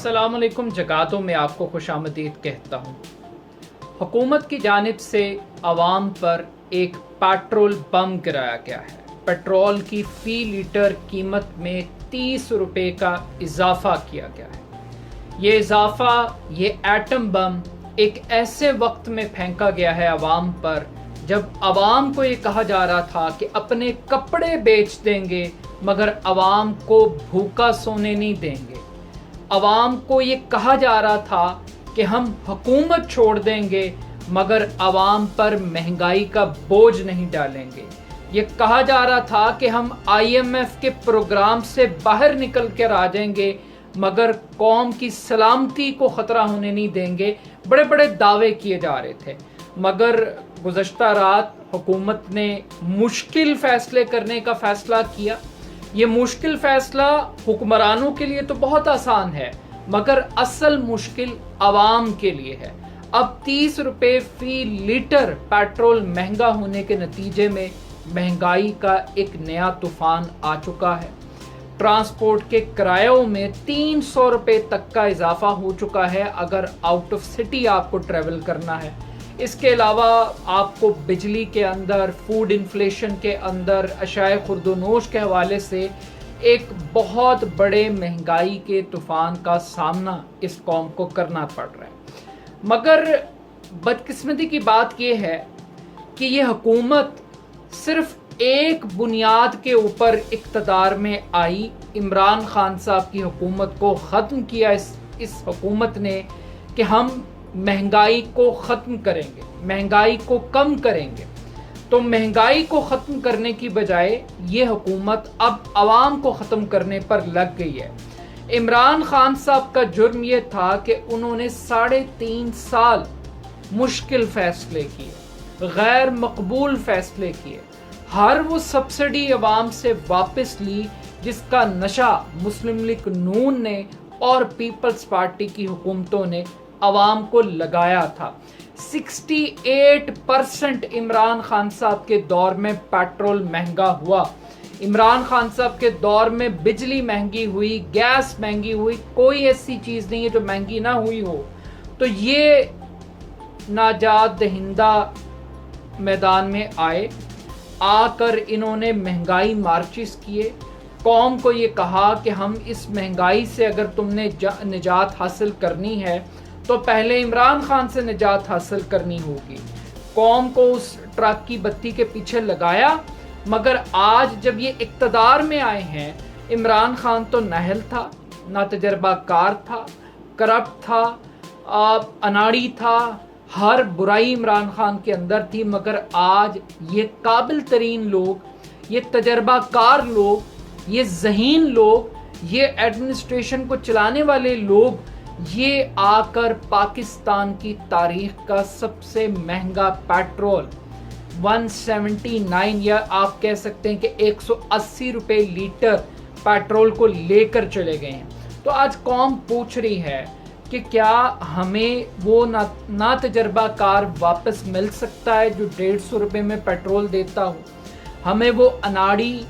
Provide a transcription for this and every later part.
अस्सलाम वालेकुम। जगातों में आपको खुश आमदीद कहता हूँ। हुकूमत की जानिब से आवाम पर एक पेट्रोल बम गिराया गया है। पेट्रोल की फ़ी लीटर कीमत में 30 रुपये का इजाफ़ा किया गया है। ये इजाफ़ा, ये एटम बम एक ऐसे वक्त में फेंका गया है आवाम पर जब आवाम को ये कहा जा रहा था कि अपने कपड़े बेच देंगे मगर आवाम को भूखा सोने नहीं देंगे। आवाम को ये कहा जा रहा था कि हम हुकूमत छोड़ देंगे मगर आवाम पर महंगाई का बोझ नहीं डालेंगे। ये कहा जा रहा था कि हम IMF के प्रोग्राम से बाहर निकल कर आ जाएंगे मगर कौम की सलामती को ख़तरा होने नहीं देंगे। बड़े बड़े दावे किए जा रहे थे मगर गुज़श्ता रात हुकूमत ने मुश्किल फ़ैसले करने का फ़ैसला किया। ये मुश्किल फ़ैसला हुक्मरानों के लिए तो बहुत आसान है मगर असल मुश्किल आवाम के लिए है। अब 30 रुपये फ़ी लीटर पेट्रोल महंगा होने के नतीजे में महंगाई का एक नया तूफ़ान आ चुका है। ट्रांसपोर्ट के किरायों में 300 रुपये तक का इजाफा हो चुका है अगर आउट ऑफ सिटी आपको ट्रैवल करना है। इसके अलावा आपको बिजली के अंदर, फूड इन्फ्लेशन के अंदर, अशाए खुर्दोनोश के हवाले से एक बहुत बड़े महंगाई के तूफ़ान का सामना इस कौम को करना पड़ रहा है। मगर बदकिस्मती की बात यह है कि ये हुकूमत सिर्फ एक बुनियाद के ऊपर इक़्तिदार में आई। इमरान खान साहब की हुकूमत को ख़त्म किया इस हुकूमत ने कि हम महंगाई को ख़त्म करेंगे, महंगाई को कम करेंगे। तो महंगाई को ख़त्म करने की बजाय ये हुकूमत अब आवाम को ख़त्म करने पर लग गई है। इमरान खान साहब का जुर्म ये था कि उन्होंने 3.5 साल मुश्किल फ़ैसले किए, गैर मकबूल फ़ैसले किए। हर वो सब्सिडी आवाम से वापस ली जिसका नशा मुस्लिम लीग नून ने और पीपल्स पार्टी की हुकूमतों ने आवाम को लगाया था। 68% इमरान खान साहब के दौर में पेट्रोल महंगा हुआ। इमरान खान साहब के दौर में बिजली महंगी हुई, गैस महंगी हुई। कोई ऐसी चीज़ नहीं है जो महंगी ना हुई हो। तो ये नाजात दहिंदा मैदान में आए, आकर इन्होंने महंगाई मार्चिस किए। कौम को ये कहा कि हम इस महंगाई से अगर तुमने निजात हासिल करनी है तो पहले इमरान खान से निजात हासिल करनी होगी। कौम को उस ट्रक की बत्ती के पीछे लगाया मगर आज जब ये इक़्तिदार में आए हैं, इमरान खान तो नाअहल था, ना तजर्बाकार था, करप्ट था, अनाड़ी था, हर बुराई इमरान खान के अंदर थी। मगर आज ये काबिल तरीन लोग, ये तजर्बाकार लोग, ये ज़हीन लोग, ये एडमिनिस्ट्रेशन को चलाने वाले लोग ये आकर पाकिस्तान की तारीख का सबसे महंगा पेट्रोल 179 या आप कह सकते हैं कि 180 रुपये लीटर पेट्रोल को लेकर चले गए हैं। तो आज कौम पूछ रही है कि क्या हमें वो ना तजर्बाकार वापस मिल सकता है जो 150 रुपये में पेट्रोल देता हो? हमें वो अनाड़ी,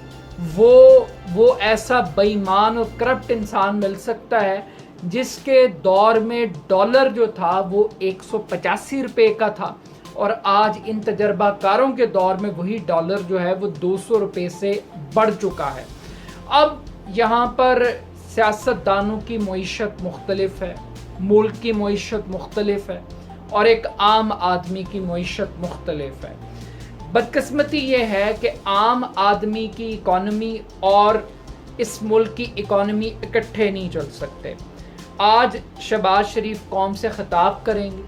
वो ऐसा बेईमान और करप्ट इंसान मिल सकता है जिसके दौर में डॉलर जो था वो 185 रुपये का था और आज इन तजर्बाकारों के दौर में वही डॉलर जो है वो 200 रुपये से बढ़ चुका है। अब यहाँ पर सियासतदानों की मईशत मुख्तलिफ है, मुल्क की मईशत मुख्तलिफ है और एक आम आदमी की मईशत मुख्तलिफ है। बदकिस्मती ये है कि आम आदमी की इकॉनमी और इस मुल्क की इकॉनमी इकट्ठे नहीं चल सकते। आज शहबाज शरीफ कौम से ख़िताब करेंगे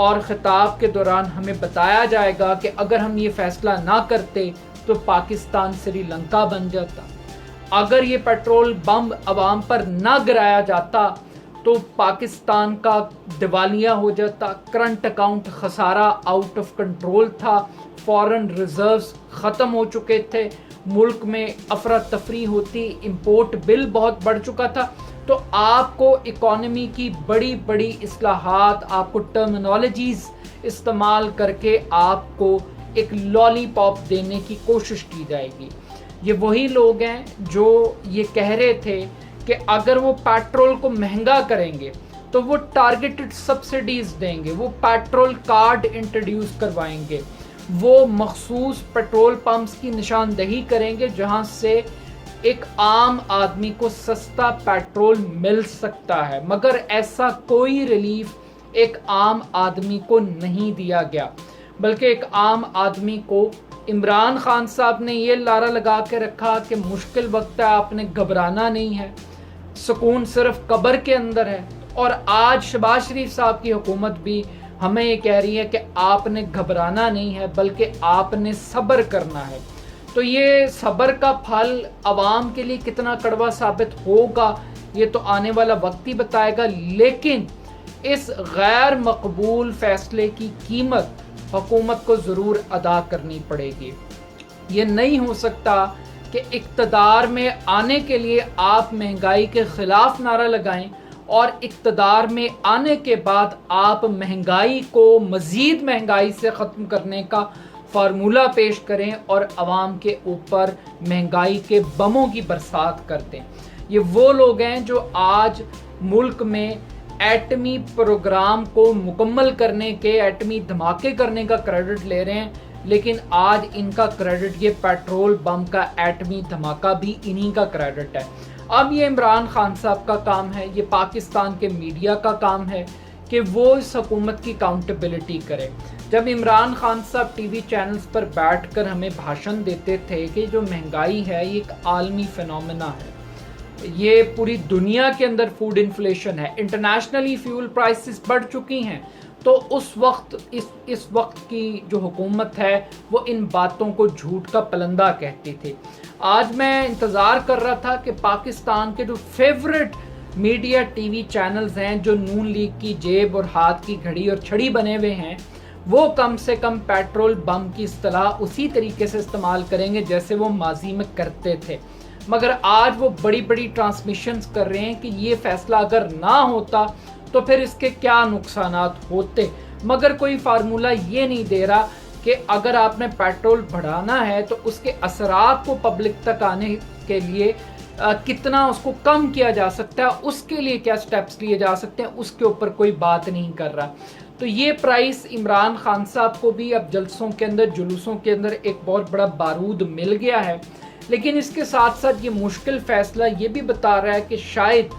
और ख़िताब के दौरान हमें बताया जाएगा कि अगर हम ये फ़ैसला ना करते तो पाकिस्तान श्रीलंका बन जाता। अगर ये पेट्रोल बम आवाम पर ना गिराया जाता तो पाकिस्तान का दिवालिया हो जाता। करंट अकाउंट खसारा आउट ऑफ कंट्रोल था, फॉरेन रिजर्व्स ख़त्म हो चुके थे, मुल्क में अफरा तफरी होती, इंपोर्ट बिल बहुत बढ़ चुका था। तो आपको इकॉनमी की बड़ी बड़ी इस्लाहात, आपको टर्मिनोलॉजीज़ इस्तेमाल करके आपको एक लॉलीपॉप देने की कोशिश की जाएगी। ये वही लोग हैं जो ये कह रहे थे کہ اگر وہ پیٹرول کو مہنگا کریں گے تو وہ ٹارگیٹڈ سبسڈیز دیں گے، وہ پیٹرول کارڈ انٹروڈیوس کروائیں گے، وہ مخصوص پیٹرول پمپس کی نشاندہی کریں گے جہاں سے ایک عام آدمی کو سستا پیٹرول مل سکتا ہے، مگر ایسا کوئی ریلیف ایک عام آدمی کو نہیں دیا گیا، بلکہ ایک عام آدمی کو عمران خان صاحب نے یہ لارا لگا کے رکھا کہ مشکل وقت ہے، آپ نے گھبرانا نہیں ہے، سکون صرف قبر کے اندر ہے۔ اور آج شہباز شریف صاحب کی حکومت بھی ہمیں یہ کہہ رہی ہے کہ آپ نے گھبرانا نہیں ہے بلکہ آپ نے صبر کرنا ہے۔ تو یہ صبر کا پھل عوام کے لیے کتنا کڑوا ثابت ہوگا یہ تو آنے والا وقت ہی بتائے گا، لیکن اس غیر مقبول فیصلے کی قیمت حکومت کو ضرور ادا کرنی پڑے گی۔ یہ نہیں ہو سکتا کہ اقتدار میں آنے کے لیے آپ مہنگائی کے خلاف نعرہ لگائیں اور اقتدار میں آنے کے بعد آپ مہنگائی کو مزید مہنگائی سے ختم کرنے کا فارمولہ پیش کریں اور عوام کے اوپر مہنگائی کے بموں کی برسات کر دیں۔ یہ وہ لوگ ہیں جو آج ملک میں ایٹمی پروگرام کو مکمل کرنے کے، ایٹمی دھماکے کرنے کا کریڈٹ لے رہے ہیں، لیکن آج ان کا کریڈٹ یہ پیٹرول بم کا ایٹمی دھماکہ بھی انہی کا کریڈٹ ہے۔ اب یہ عمران خان صاحب کا کام ہے، یہ پاکستان کے میڈیا کا کام ہے کہ وہ اس حکومت کی اکاؤنٹیبلٹی کرے۔ جب عمران خان صاحب ٹی وی چینلز پر بیٹھ کر ہمیں بھاشن دیتے تھے کہ جو مہنگائی ہے یہ ایک عالمی فینومینا ہے، یہ پوری دنیا کے اندر فوڈ انفلیشن ہے، انٹرنیشنلی فیول پرائسز بڑھ چکی ہیں، تو اس وقت کی جو حکومت ہے وہ ان باتوں کو جھوٹ کا پلندہ کہتی تھی۔ آج میں انتظار کر رہا تھا کہ پاکستان کے جو favourite media T V channels ہیں جو نون لیگ کی جیب اور ہاتھ کی گھڑی اور چھڑی بنے ہوئے ہیں، وہ کم سے کم پیٹرول بم کی اصطلاح اسی طریقے سے استعمال کریں گے جیسے وہ ماضی میں کرتے تھے، مگر آج وہ بڑی بڑی ٹرانسمیشنز کر رہے ہیں کہ یہ فیصلہ اگر نہ ہوتا تو پھر اس کے کیا نقصانات ہوتے، مگر کوئی فارمولہ یہ نہیں دے رہا کہ اگر آپ نے پیٹرول بڑھانا ہے تو اس کے اثرات کو پبلک تک آنے کے لیے کتنا اس کو کم کیا جا سکتا ہے، اس کے لیے کیا سٹیپس لیے جا سکتے ہیں، اس کے اوپر کوئی بات نہیں کر رہا۔ تو یہ پرائس عمران خان صاحب کو بھی اب جلسوں کے اندر، جلوسوں کے اندر ایک بہت بڑا بارود مل گیا ہے، لیکن اس کے ساتھ ساتھ یہ مشکل فیصلہ یہ بھی بتا رہا ہے کہ شاید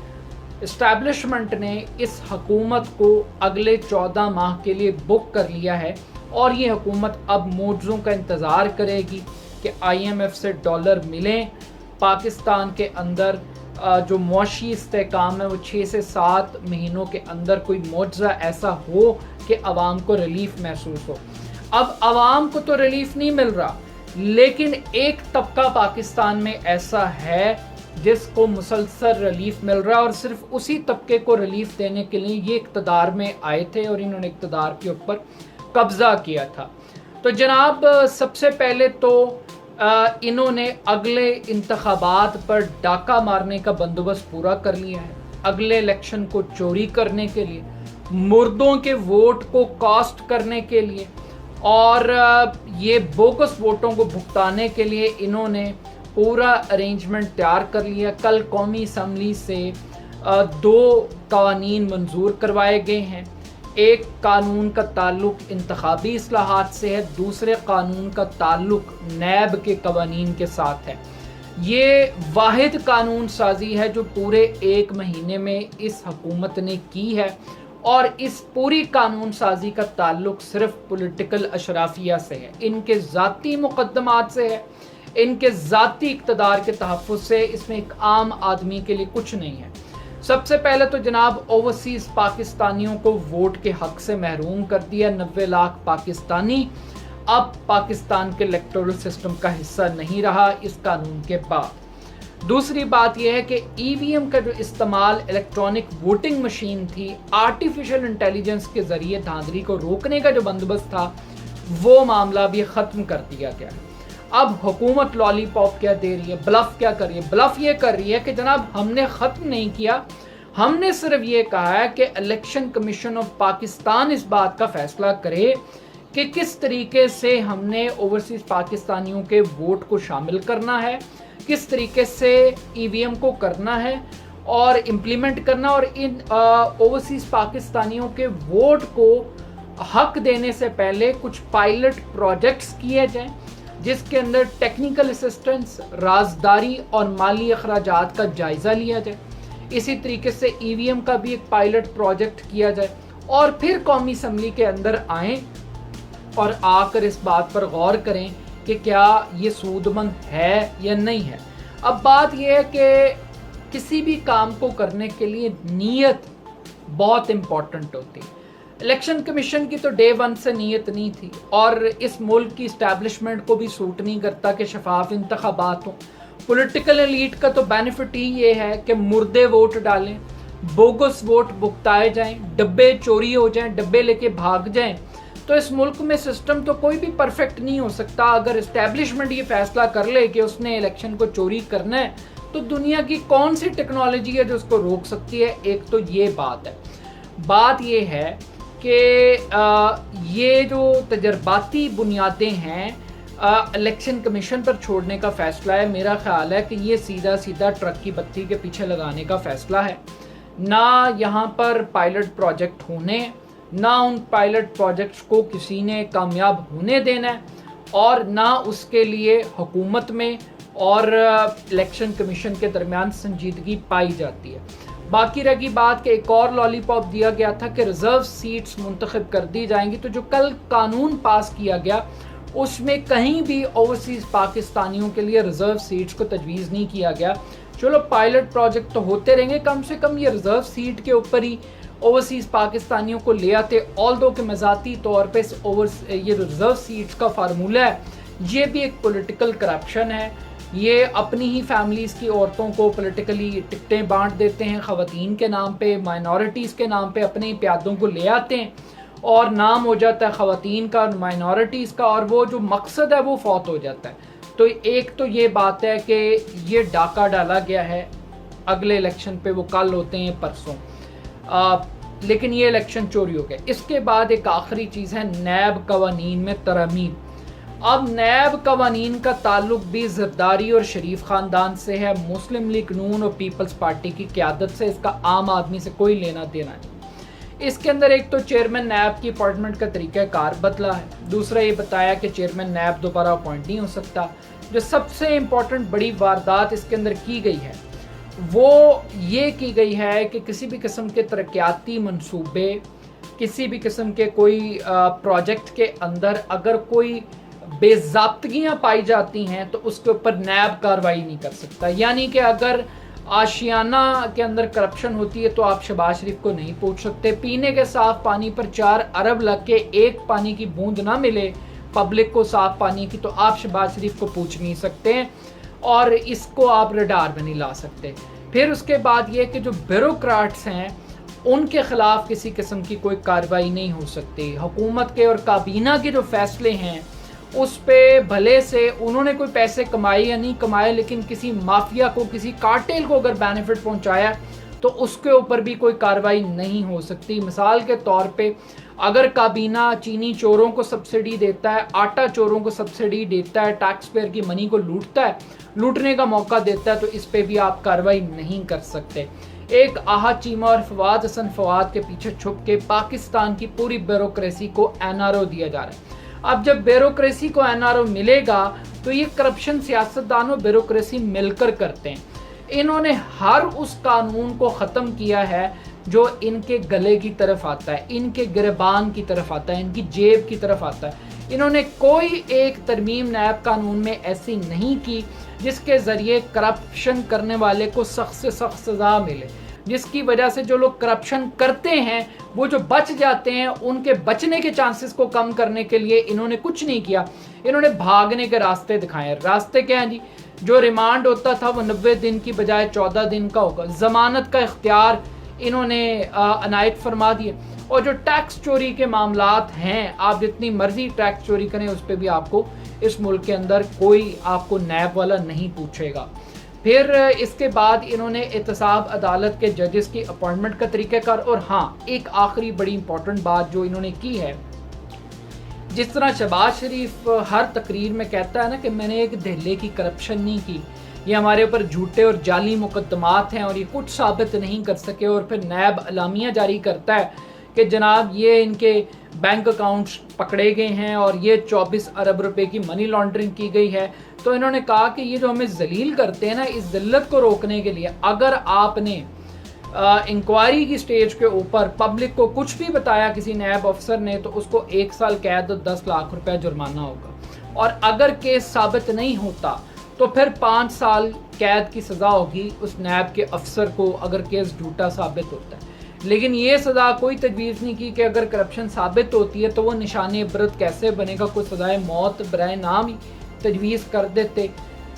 اسٹیبلشمنٹ نے اس حکومت کو اگلے 14 ماہ کے لیے بک کر لیا ہے، اور یہ حکومت اب معجزوں کا انتظار کرے گی کہ آئی ایم ایف سے ڈالر ملیں، پاکستان کے اندر جو معاشی استحکام ہے وہ 6 سے 7 مہینوں کے اندر کوئی معجزہ ایسا ہو کہ عوام کو ریلیف محسوس ہو۔ اب عوام کو تو ریلیف نہیں مل رہا، لیکن ایک طبقہ پاکستان میں ایسا ہے جس کو مسلسل ریلیف مل رہا ہے، اور صرف اسی طبقے کو ریلیف دینے کے لیے یہ اقتدار میں آئے تھے اور انہوں نے اقتدار کے اوپر قبضہ کیا تھا۔ تو جناب سب سے پہلے تو انہوں نے اگلے انتخابات پر ڈاکہ مارنے کا بندوبست پورا کر لیا ہے، اگلے الیکشن کو چوری کرنے کے لیے، مردوں کے ووٹ کو کاسٹ کرنے کے لیے، اور یہ بوگس ووٹوں کو بھگتانے کے لیے انہوں نے پورا ارینجمنٹ تیار کر لیا۔ کل قومی اسمبلی سے 2 قوانین منظور کروائے گئے ہیں، ایک قانون کا تعلق انتخابی اصلاحات سے ہے، دوسرے قانون کا تعلق نیب کے قوانین کے ساتھ ہے۔ یہ واحد قانون سازی ہے جو پورے 1 مہینے میں اس حکومت نے کی ہے، اور اس پوری قانون سازی کا تعلق صرف پولیٹیکل اشرافیہ سے ہے، ان کے ذاتی مقدمات سے ہے، ان کے ذاتی اقتدار کے تحفظ سے، اس میں ایک عام آدمی کے لیے کچھ نہیں ہے۔ سب سے پہلے تو جناب اوورسیز پاکستانیوں کو ووٹ کے حق سے محروم کر دیا، 90 لاکھ پاکستانی اب پاکستان کے الیکٹورل سسٹم کا حصہ نہیں رہا اس قانون کے بعد۔ دوسری بات یہ ہے کہ ای وی ایم کا جو استعمال الیکٹرانک ووٹنگ مشین تھی، آرٹیفیشل انٹیلیجنس کے ذریعے دھاندلی کو روکنے کا جو بندوبست تھا، وہ معاملہ بھی ختم کر دیا گیا ہے۔ اب حکومت لالی پاپ کیا دے رہی ہے، بلف کیا کر رہی ہے؟ بلف یہ کر رہی ہے کہ جناب ہم نے ختم نہیں کیا، ہم نے صرف یہ کہا ہے کہ الیکشن کمیشن آف پاکستان اس بات کا فیصلہ کرے کہ کس طریقے سے ہم نے اوورسیز پاکستانیوں کے ووٹ کو شامل کرنا ہے، کس طریقے سے ای وی ایم کو کرنا ہے، और इम्प्लीमेंट करना और इन ओवरसीज़ पाकिस्तानियों के वोट को हक देने से पहले कुछ पायलट प्रोजेक्ट्स किए जाएं जिसके अंदर टेक्निकल असिस्टेंस, राजदारी और माली अखराजात का जायज़ा लिया जाए। इसी तरीके से EVM का भी एक पायलट प्रोजेक्ट किया जाए और फिर कौमी असम्बली के अंदर आएँ और आकर इस बात पर गौर करें कि क्या ये सूदमंद है या नहीं है। अब बात यह है कि किसी भी काम को करने के लिए नीयत बहुत इम्पॉर्टेंट होती है। इलेक्शन कमीशन की तो डे वन से नीयत नहीं थी और इस मुल्क की इस्टेब्लिशमेंट को भी सूट नहीं करता कि शफाफ इंतखाबात हों। पॉलिटिकल एलीट का तो बेनिफिट ही ये है कि मुर्दे वोट डालें, बोगस वोट भुगताए जाएं, डब्बे चोरी हो जाएं, डब्बे लेके भाग जाएं। तो इस मुल्क में सिस्टम तो कोई भी परफेक्ट नहीं हो सकता। अगर इस्टेब्लिशमेंट ये फैसला कर ले कि उसने इलेक्शन को चोरी करना है तो दुनिया की कौन सी टेक्नोलॉजी है जो उसको रोक सकती है। एक तो ये बात है। बात ये है कि ये जो तजर्बाती बुनियादें हैं इलेक्शन कमीशन पर छोड़ने का फ़ैसला है, मेरा ख्याल है कि ये सीधा सीधा ट्रक की बत्ती के पीछे लगाने का फ़ैसला है। ना यहाँ पर पायलट प्रोजेक्ट होने, ना उन पायलट प्रोजेक्ट्स को किसी ने कामयाब होने देना है और ना उसके लिए हुकूमत में और इलेक्शन कमीशन के दरमियान संजीदगी पाई जाती है। बाकी रह गई बात कि एक और लॉलीपॉप दिया गया था कि रिज़र्व सीट्स मुंतखब कर दी जाएंगी। तो जो कल कानून पास किया गया उसमें कहीं भी ओवरसीज़ पाकिस्तानियों के लिए रिज़र्व सीट्स को तजवीज़ नहीं किया गया। चलो पायलट प्रोजेक्ट तो होते रहेंगे, कम से कम ये रिज़र्व सीट के ऊपर ही ओवरसीज़ पाकिस्तानियों को ले आते। ऑल्दो के मज़ाती तौर पर ये रिज़र्व सीट्स का फार्मूला है, ये भी एक पॉलिटिकल करप्शन है। ये अपनी ही फैमिलीज़ की औरतों को पॉलिटिकली टिकटें बांट देते हैं, ख़वातीन के नाम पे, माइनॉरिटीज़ के नाम पे अपने प्यादों को ले आते हैं और नाम हो जाता है ख़वातीन का, माइनॉरिटीज़ का, और वो जो मकसद है वो फौत हो जाता है। तो एक तो ये बात है कि ये डाका डाला गया है अगले इलेक्शन पे, वो कल होते हैं परसों, लेकिन ये इलेक्शन चोरी हो गया। इसके बाद एक आखिरी चीज़ है नैब कवानीन में तरमीम। अब नैब कवानीन का ताल्लुक भी ज़रदारी और शरीफ ख़ानदान से है, मुस्लिम लीग नून और पीपल्स पार्टी की क़यादत से। इसका आम आदमी से कोई लेना देना नहीं। इसके अंदर एक तो चेयरमैन नैब की अपॉइंटमेंट का तरीक़ाकार बदला है, दूसरा ये बताया कि चेयरमैन नैब दोबारा अपॉइंट नहीं हो सकता। जो सबसे इम्पॉर्टेंट बड़ी वारदात इसके अंदर की गई है वो ये की गई है कि किसी भी किस्म के तरक्याती मंसूबे, किसी भी किस्म के कोई प्रोजेक्ट के अंदर अगर कोई बेज़ाब्तगियाँ पाई जाती हैं तो उसके ऊपर नैब कार्रवाई नहीं कर सकता। यानी कि अगर आशियाना के अंदर करप्शन होती है तो आप शहबाज शरीफ को नहीं पूछ सकते। पीने के साफ पानी पर 4 अरब लग के एक पानी की बूंद ना मिले पब्लिक को साफ पानी की तो आप शहबाज शरीफ को पूछ नहीं सकते और इसको आप रडार में नहीं ला सकते। फिर उसके बाद ये कि जो ब्यूरोक्रेट्स हैं उनके खिलाफ किसी किस्म की कोई कार्रवाई नहीं हो सकती। हुकूमत के और काबीना के जो फैसले हैं उस पे भले से उन्होंने कोई पैसे कमाए या नहीं कमाए, लेकिन किसी माफिया को, किसी कार्टेल को अगर बेनिफिट पहुंचाया तो उसके ऊपर भी कोई कार्रवाई नहीं हो सकती। मिसाल के तौर पे अगर काबीना चीनी चोरों को सब्सिडी देता है, आटा चोरों को सब्सिडी देता है, टैक्स पेयर की मनी को लूटता है, लूटने का मौका देता है, तो इस पे भी आप कार्रवाई नहीं कर सकते। एक आहत चीमा और फवाद हसन फवाद के पीछे छुप के पाकिस्तान की पूरी ब्यूरोक्रेसी को NRO दिया जा रहा है। अब जब ब्यूरोक्रेसी को NRO मिलेगा तो ये करप्शन सियासतदानों ब्यूरोक्रेसी मिलकर करते हैं। इन्होंने हर उस कानून को ख़त्म किया है जो इनके गले की तरफ आता है, इनके गिरबान की तरफ आता है, इनकी जेब की तरफ आता है। इन्होंने कोई एक तरमीम नैब कानून में ऐसी नहीं की जिसके ज़रिए करप्शन करने वाले को सख्त से सख्त सज़ा मिले, जिसकी वजह से जो लोग करप्शन करते हैं वो जो बच जाते हैं उनके बचने के चांसेस को कम करने के लिए इन्होंने कुछ नहीं किया। इन्होंने भागने के रास्ते दिखाए। रास्ते क्या हैं जी? जो रिमांड होता था वो 90 दिन की बजाय 14 दिन का होगा। ज़मानत का इख्तियार इन्होंने अनायत फरमा दिए। और जो टैक्स चोरी के मामलात हैं, आप जितनी मर्जी टैक्स चोरी करें उस पर भी आपको इस मुल्क के अंदर कोई आपको नैब वाला नहीं पूछेगा। फिर इसके बाद इन्होंने एहतसाब अदालत के जजेस की अपॉइंटमेंट का तरीक़ाकार। और हाँ, एक आखिरी बड़ी इंपॉर्टेंट बात जो इन्होंने की है, जिस तरह शहबाज शरीफ हर तकरीर में कहता है ना कि मैंने एक धैले की करप्शन नहीं की, یہ ہمارے اوپر جھوٹے اور جعلی مقدمات ہیں اور یہ کچھ ثابت نہیں کر سکے، اور پھر نیب اعلامیہ جاری کرتا ہے کہ جناب یہ ان کے بینک اکاؤنٹس پکڑے گئے ہیں اور یہ 24 ارب روپے کی منی لانڈرنگ کی گئی ہے، تو انہوں نے کہا کہ یہ جو ہمیں ذلیل کرتے ہیں نا، اس ذلت کو روکنے کے لیے اگر آپ نے انکوائری کی سٹیج کے اوپر پبلک کو کچھ بھی بتایا کسی نیب افسر نے، تو اس کو 1 سال قید اور 10 لاکھ روپے جرمانہ ہوگا، اور اگر کیس ثابت نہیں ہوتا تو پھر 5 سال قید کی سزا ہوگی اس نیب کے افسر کو اگر کیس جھوٹا ثابت ہوتا ہے۔ لیکن یہ سزا کوئی تجویز نہیں کی کہ اگر کرپشن ثابت ہوتی ہے تو وہ نشان عبرت کیسے بنے گا، کوئی سزائے موت برائے نام ہی تجویز کر دیتے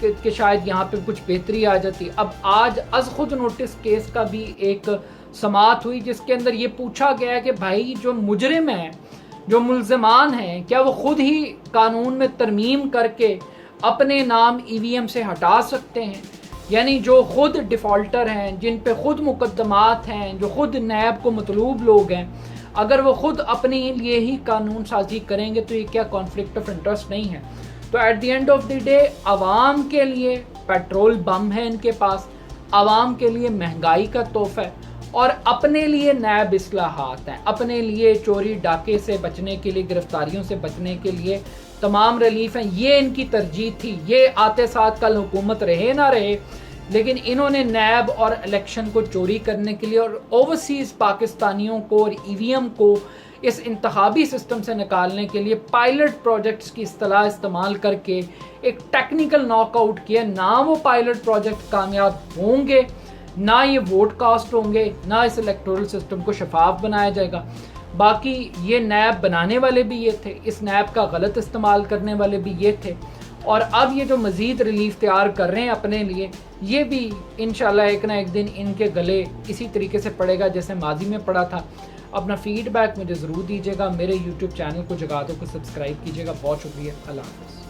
کہ شاید یہاں پہ کچھ بہتری آ جاتی۔ اب آج از خود نوٹس کیس کا بھی ایک سماعت ہوئی جس کے اندر یہ پوچھا گیا کہ بھائی جو مجرم ہیں، جو ملزمان ہیں، کیا وہ خود ہی قانون میں ترمیم کر کے اپنے نام ای وی ایم سے ہٹا سکتے ہیں؟ یعنی جو خود ڈیفالٹر ہیں، جن پہ خود مقدمات ہیں، جو خود نیب کو مطلوب لوگ ہیں، اگر وہ خود اپنے لیے ہی قانون سازی کریں گے تو یہ کیا کانفلکٹ آف انٹرسٹ نہیں ہے؟ تو at the end of the day عوام کے لیے پیٹرول بم ہے ان کے پاس، عوام کے لیے مہنگائی کا تحفہ ہے، اور اپنے لیے نیب اصلاحات ہیں، اپنے لیے چوری ڈاکے سے بچنے کے لیے، گرفتاریوں سے بچنے کے لیے تمام ریلیف ہیں۔ یہ ان کی ترجیح تھی، یہ آتے ساتھ کل حکومت رہے نہ رہے، لیکن انہوں نے نیب اور الیکشن کو چوری کرنے کے لیے اور اوورسیز پاکستانیوں کو اور ای وی ایم کو اس انتخابی سسٹم سے نکالنے کے لیے پائلٹ پروجیکٹس کی اصطلاح استعمال کر کے ایک ٹیکنیکل ناک آؤٹ کیا۔ نہ وہ پائلٹ پروجیکٹ کامیاب ہوں گے، نہ یہ ووٹ کاسٹ ہوں گے، نہ اس الیکٹورل سسٹم کو شفاف بنایا جائے گا۔ باقی یہ نیب بنانے والے بھی یہ تھے، اس نیب کا غلط استعمال کرنے والے بھی یہ تھے، اور اب یہ جو مزید ریلیف تیار کر رہے ہیں اپنے لیے، یہ بھی انشاءاللہ ایک نہ ایک دن ان کے گلے اسی طریقے سے پڑے گا جیسے ماضی میں پڑا تھا۔ اپنا فیڈ بیک مجھے ضرور دیجیے گا، میرے یوٹیوب چینل کو جگہ دو کو سبسکرائب کیجیے گا۔ بہت شکریہ، اللہ حافظ۔